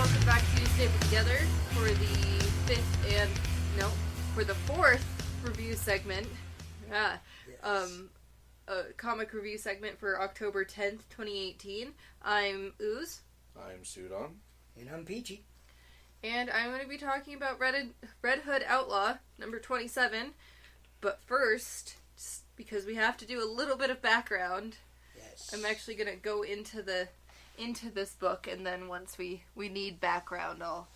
welcome back to Stable Together for the fourth review segment. Yes. A comic review segment for October 10th, 2018. I'm Ooze. I'm Sudon. And I'm Peachy. And I'm going to be talking about Red Hood Outlaw, number 27. But first, just because we have to do a little bit of background, Yes. I'm actually going to go into this book, and then once we need background, I'll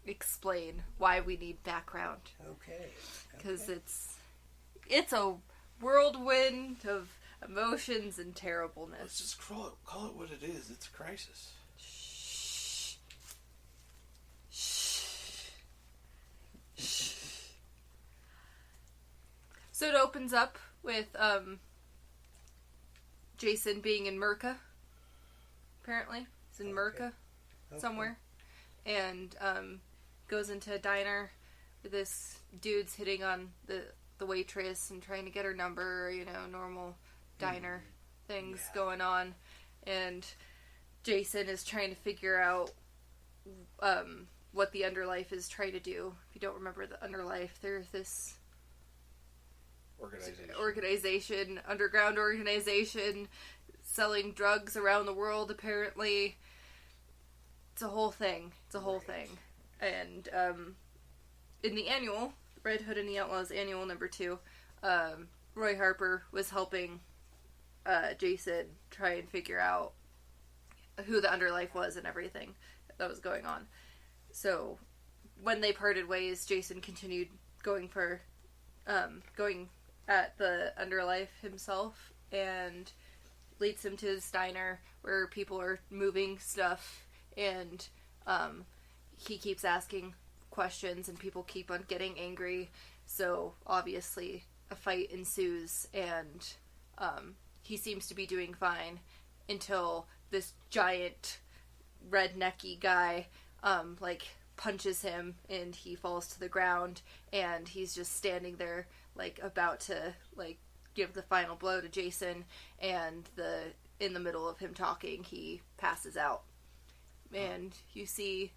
explain why we need background. Okay. Because it's a whirlwind of emotions and terribleness. Let's just call it what it is. It's a crisis. Shh. Shh. Shh. So it opens up with Jason being in Merca. Apparently, it's in Merca somewhere, and goes into a diner. This dude's hitting on the waitress and trying to get her number. Normal diner things going on, and Jason is trying to figure out what the Underlife is trying to do. If you don't remember the Underlife, there's this underground organization, selling drugs around the world, apparently. It's a whole thing. And, in the annual, Red Hood and the Outlaws annual number 2, Roy Harper was helping, Jason try and figure out who the Underlife was and everything that was going on. So, when they parted ways, Jason continued going at the Underlife himself, and leads him to his diner where people are moving stuff, and he keeps asking questions and people keep on getting angry, so obviously a fight ensues, and he seems to be doing fine until this giant rednecky guy punches him and he falls to the ground, and he's just standing there about to give the final blow to Jason, and in the middle of him talking, he passes out. And you see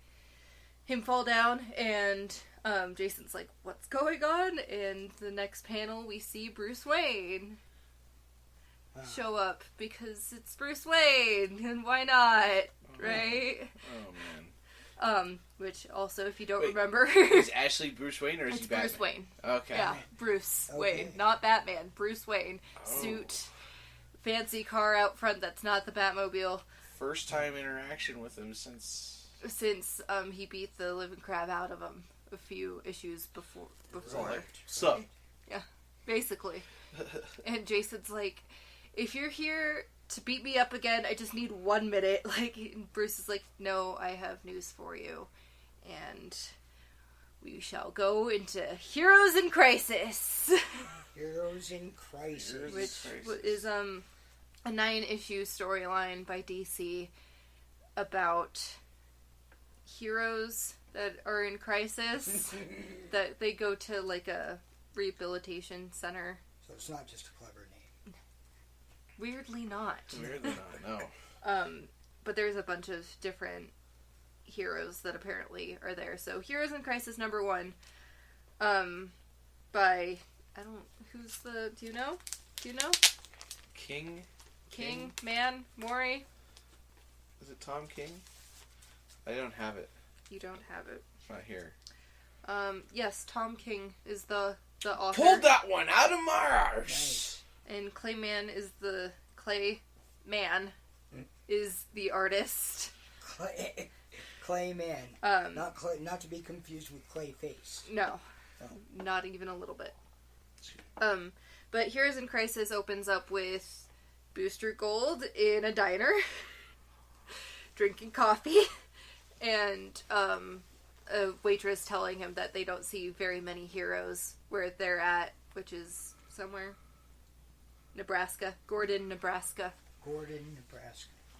him fall down, and Jason's like, what's going on? And the next panel, we see Bruce Wayne show up, because it's Bruce Wayne, and why not, right? Oh, man. Which also, if you don't remember... Is Ashley Bruce Wayne, or is he Batman? Bruce Wayne. Okay. Yeah, Bruce Wayne. Not Batman. Bruce Wayne. Oh. Suit, fancy car out front that's not the Batmobile. First time interaction with him since he beat the living crap out of him a few issues before. Right. So. Yeah, basically. And Jason's like, if you're here to beat me up again, I just need 1 minute. Bruce is like, no, I have news for you. And we shall go into Heroes in Crisis. Heroes in Crisis. Which is a 9-issue storyline by DC about heroes that are in crisis. That they go to a rehabilitation center. So it's not just a clever name. Weirdly not. No. But there's a bunch of different heroes that apparently are there. So Heroes in Crisis number 1, by, do you know? King? Man? Maury? Is it Tom King? I don't have it. You don't have it. It's not here. Yes, Tom King is the author. Pulled that one out of my arse! Nice. And Clayman is the is the artist. Clayman. Not to be confused with Clayface. No. Not even a little bit. But Heroes in Crisis opens up with Booster Gold in a diner, drinking coffee, and a waitress telling him that they don't see very many heroes where they're at, which is somewhere Nebraska. Gordon, Nebraska.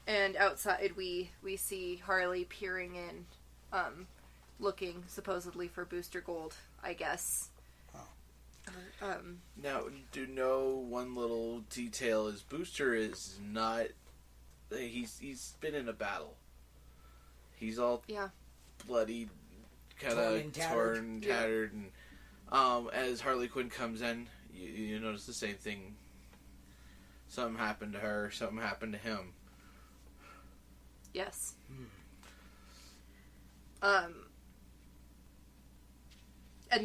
And outside we see Harley peering in, looking supposedly for Booster Gold, I guess. Now, do know one little detail is Booster is not... He's been in a battle. He's all Yeah. bloody, kind of torn, tattered, and as Harley Quinn comes in, you notice the same thing. Something happened to her. Something happened to him. Yes. And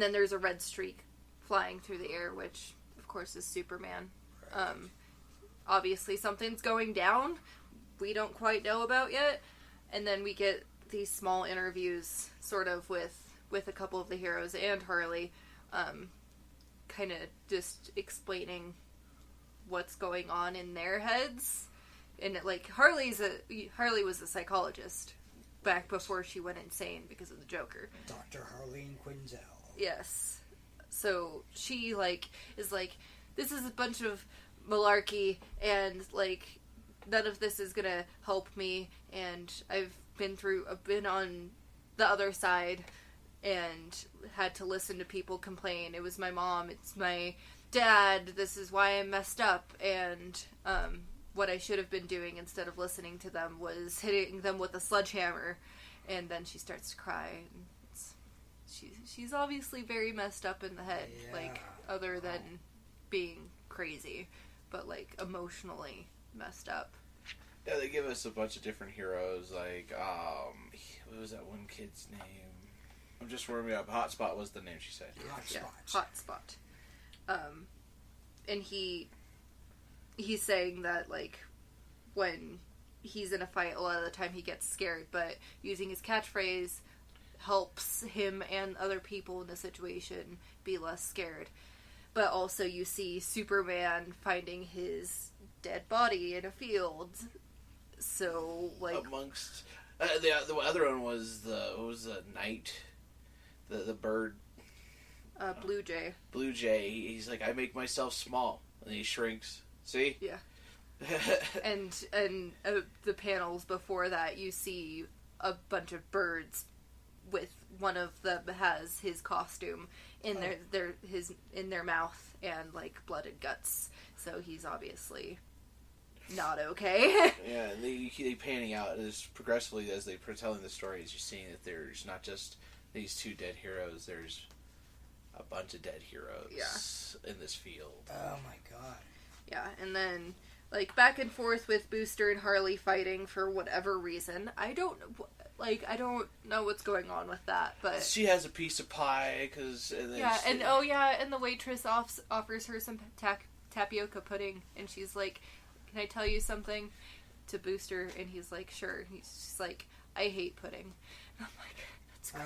then there's a red streak flying through the air, which, of course, is Superman. Right. Obviously, something's going down. We don't quite know about yet. And then we get these small interviews, sort of, with a couple of the heroes and Harley, kind of just explaining what's going on in their heads. And like Harley was a psychologist back before she went insane because of the Joker. Dr. Harleen Quinzel. Yes. So she is like, this is a bunch of malarkey, and like none of this is gonna help me, and I've been on the other side and had to listen to people complain. It was my mom, it's my dad, this is why I'm messed up, and what I should have been doing instead of listening to them was hitting them with a sledgehammer. And then she starts to cry, and she's obviously very messed up in the head, like, other than being crazy, but like emotionally messed up. Yeah, they give us a bunch of different heroes, like, what was that one kid's name? I'm just warming up. Hotspot was the name she said. Hotspot. And he's saying that, like, when he's in a fight, a lot of the time he gets scared, but using his catchphrase helps him and other people in the situation be less scared. But also you see Superman finding his dead body in a field. So, like... Amongst... the other one was the knight? The bird? Blue Jay. Blue Jay. He's like, I make myself small. And he shrinks. See? Yeah. and the panels before that, you see a bunch of birds with one of them has his costume in their mouth and like blooded guts. So he's obviously not okay. Yeah, and they panning out as progressively as they're telling the stories. You're seeing that there's not just these two dead heroes. There's a bunch of dead heroes in this field. Oh my god. Yeah, and then like back and forth with Booster and Harley fighting for whatever reason. I don't know what's going on with that, but she has a piece of pie and the waitress offers her some tapioca pudding, and she's like, "Can I tell you something?" to Booster, and he's like, "Sure." She's like, "I hate pudding." And I'm like, "That's great.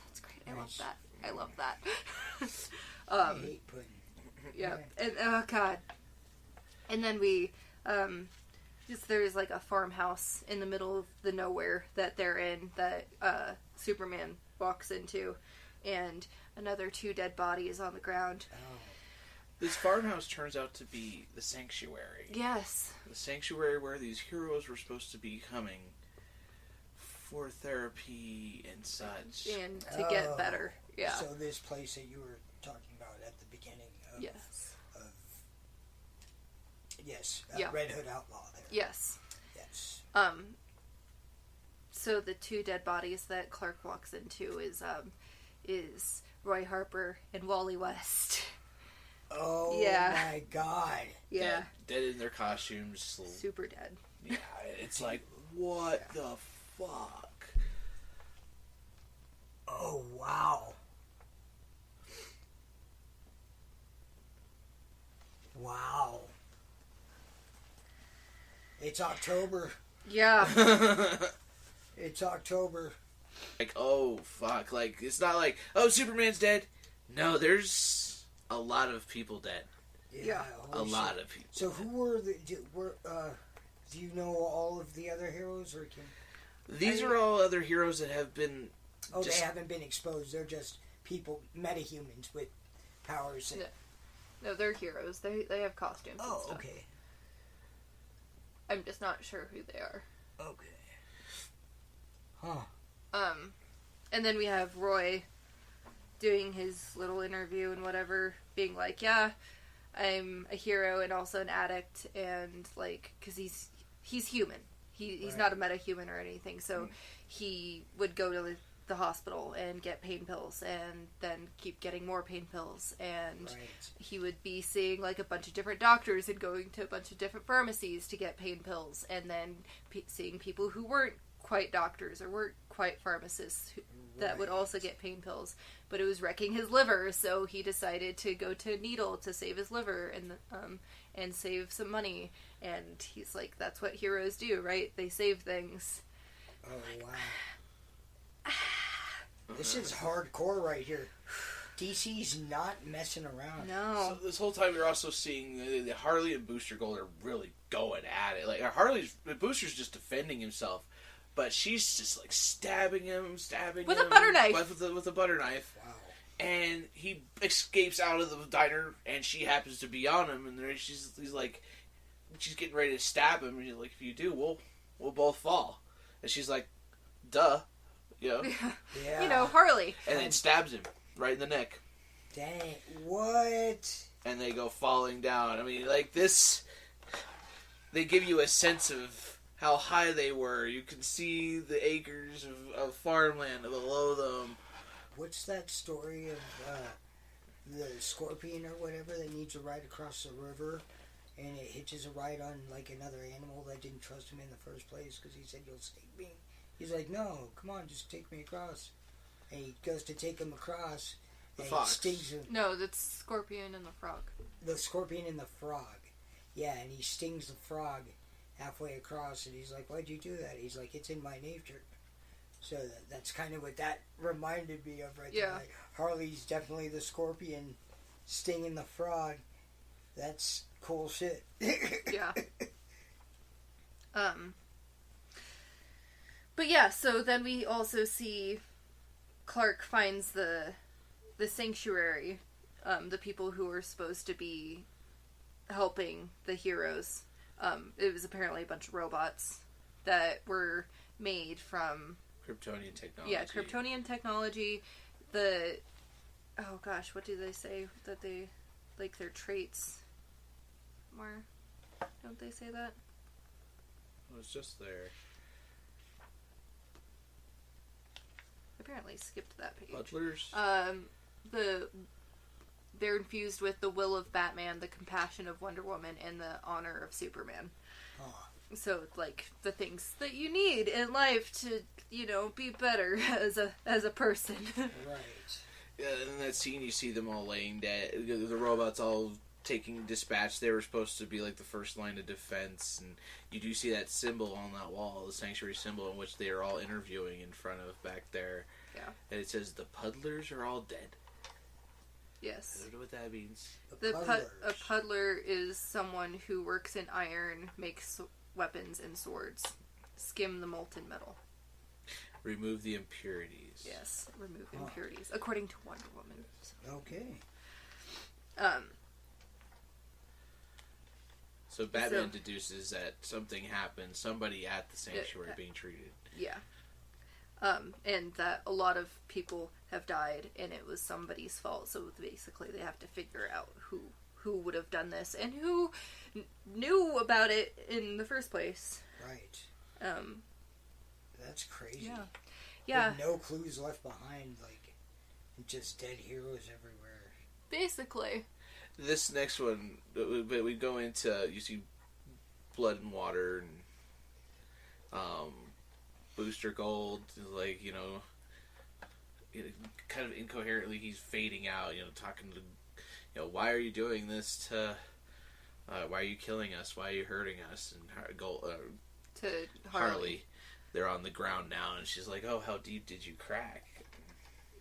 That's great. Nice. I love that." I hate pudding. Yeah, and oh god. And then we, there's like a farmhouse in the middle of the nowhere that they're in that Superman walks into, and another 2 dead bodies on the ground. Oh. This farmhouse turns out to be the sanctuary. Yes. The sanctuary where these heroes were supposed to be coming for therapy and such. And to get better. Yeah. So this place that you were talking about at the beginning of... Yes. Red Hood Outlaw there. Yes. Yes. So the 2 dead bodies that Clark walks into is Roy Harper and Wally West. Oh my god. Yeah. Dead in their costumes. Super dead. Yeah, it's like, what the fuck? Oh, wow. Wow. It's October. Yeah. It's October. Like, oh, fuck. Like, it's not like, oh, Superman's dead. No, there's a lot of people dead. Yeah. A lot of people. So who were do you know all of the other heroes, or can... These are all other heroes that have been... Oh, they haven't been exposed. They're just people, metahumans with powers. And... No, they're heroes. They have costumes. Oh, and stuff. okay. I'm just not sure who they are. Okay. Huh. And then we have Roy doing his little interview and whatever, being like, yeah, I'm a hero and also an addict, and like, because he's human. He's not a metahuman or anything, so he would go to the hospital and get pain pills and then keep getting more pain pills, and he would be seeing like a bunch of different doctors and going to a bunch of different pharmacies to get pain pills, and then seeing people who weren't quite doctors or weren't quite pharmacists that would also get pain pills, but it was wrecking his liver, so he decided to go to Needle to save his liver and save some money. And he's like, that's what heroes do, right? They save things. Oh, wow. This is hardcore right here. DC's not messing around. No. So this whole time you're also seeing the Harley and Booster Gold are really going at it. Like, Booster's just defending himself, but she's just like stabbing him with a butter knife. With a butter knife. Wow. And he escapes out of the diner, and she happens to be on him, and she's getting ready to stab him, and he's like, if you do, we'll both fall. And she's like, duh. Yeah. Harley. And then stabs him right in the neck. Dang, what? And they go falling down. I mean, like this, they give you a sense of how high they were. You can see the acres of farmland below them. What's that story of the scorpion or whatever that needs to ride across the river, and it hitches a ride on like another animal that didn't trust him in the first place because he said, you'll stake me. He's like, no, come on, just take me across. And he goes to take him across, and he stings him. No, that's Scorpion and the Frog. The Scorpion and the Frog. Yeah, and he stings the frog halfway across, and he's like, why'd you do that? He's like, it's in my nature. So that's kind of what that reminded me of right there. Like, Harley's definitely the Scorpion stinging the frog. That's cool shit. Yeah. But yeah, so then we also see Clark finds the sanctuary, the people who were supposed to be helping the heroes. It was apparently a bunch of robots that were made from Kryptonian technology. Yeah, Kryptonian technology. Oh gosh, what do they say that they like their traits? More, don't they say that? It was just there. Apparently skipped that page. Butlers? They're infused with the will of Batman, the compassion of Wonder Woman, and the honor of Superman. Oh. So, like, the things that you need in life to, be better as a person. Right. Yeah, in that scene you see them all laying dead. The robots all taking dispatch. They were supposed to be like the first line of defense, and you do see that symbol on that wall, the sanctuary symbol, in which they are all interviewing in front of back there. Yeah. And it says the puddlers are all dead. Yes. I don't know what that means. A puddler is someone who works in iron, makes weapons and swords, skim the molten metal. Remove the impurities. Yes, remove impurities, according to Wonder Woman. Okay. So Batman deduces that something happened, somebody at the sanctuary being treated. Yeah. And that a lot of people have died, and it was somebody's fault. So basically, they have to figure out who would have done this and who knew about it in the first place. Right. That's crazy. Yeah. Yeah. With no clues left behind, like just dead heroes everywhere. Basically. This next one, but we go into, you see Blood and Water and Booster Gold, like, kind of incoherently he's fading out, talking to, why are you doing this to, why are you killing us, why are you hurting us, and to Harley. They're on the ground now, and she's like, oh, how deep did you crack?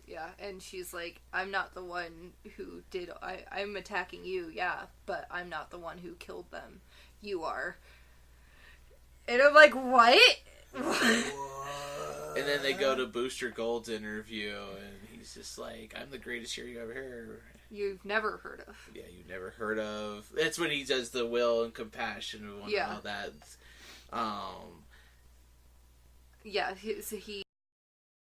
Yeah, and she's like, I'm not the one who did... I'm attacking you, yeah, but I'm not the one who killed them. You are. And I'm like, what? And then they go to Booster Gold's interview, and he's just like, I'm the greatest hero you ever heard. You've never heard of. Yeah, you've never heard of. That's when he does the will and compassion and all that. Yeah, so he